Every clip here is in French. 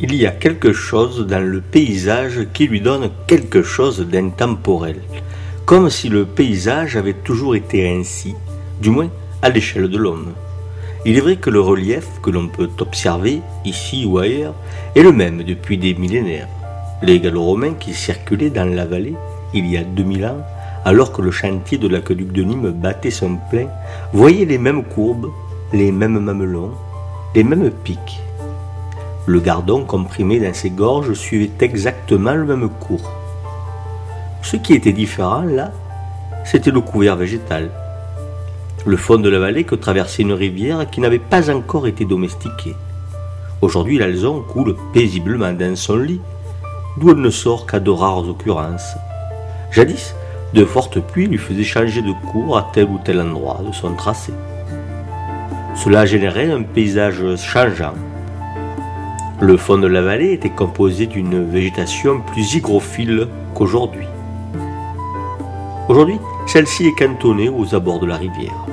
Il y a quelque chose dans le paysage qui lui donne quelque chose d'intemporel, comme si le paysage avait toujours été ainsi, du moins à l'échelle de l'homme. Il est vrai que le relief que l'on peut observer, ici ou ailleurs, est le même depuis des millénaires. Les Gallo-Romains qui circulaient dans la vallée, il y a 2000 ans, alors que le chantier de l'aqueduc de Nîmes battait son plein, voyaient les mêmes courbes, les mêmes mamelons, les mêmes pics. Le Gardon comprimé dans ses gorges suivait exactement le même cours. Ce qui était différent, là, c'était le couvert végétal. Le fond de la vallée que traversait une rivière qui n'avait pas encore été domestiquée. Aujourd'hui, l'Alzon coule paisiblement dans son lit, d'où elle ne sort qu'à de rares occurrences. Jadis, de fortes pluies lui faisaient changer de cours à tel ou tel endroit de son tracé. Cela générait un paysage changeant. Le fond de la vallée était composé d'une végétation plus hygrophile qu'aujourd'hui. Aujourd'hui, celle-ci est cantonnée aux abords de la rivière.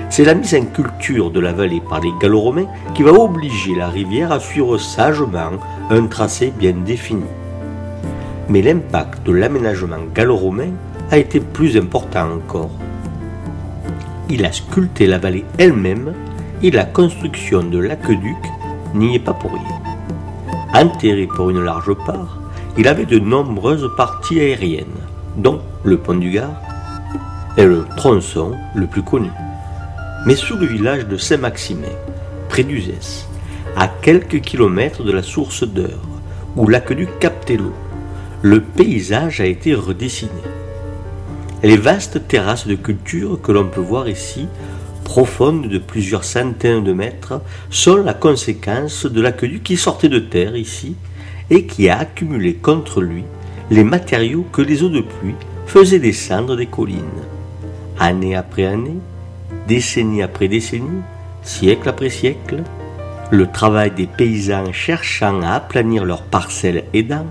C'est la mise en culture de la vallée par les Gallo-Romains qui va obliger la rivière à suivre sagement un tracé bien défini. Mais l'impact de l'aménagement gallo-romain a été plus important encore. Il a sculpté la vallée elle-même et la construction de l'aqueduc n'y est pas pour rien. Enterré pour une large part, il avait de nombreuses parties aériennes, dont le pont du Gard est le tronçon le plus connu. Mais sous le village de Saint-Maximin, près d'Uzès, à quelques kilomètres de la source d'Eure, où l'aqueduc captait l'eau, le paysage a été redessiné. Les vastes terrasses de culture que l'on peut voir ici, profondes de plusieurs centaines de mètres, sont la conséquence de l'aqueduc qui sortait de terre ici et qui a accumulé contre lui les matériaux que les eaux de pluie faisaient descendre des collines. Année après année, décennie après décennie, siècle après siècle, le travail des paysans cherchant à aplanir leurs parcelles aidant,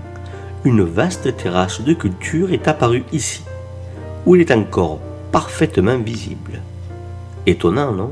une vaste terrasse de culture est apparue ici, où il est encore parfaitement visible. Étonnant, non ?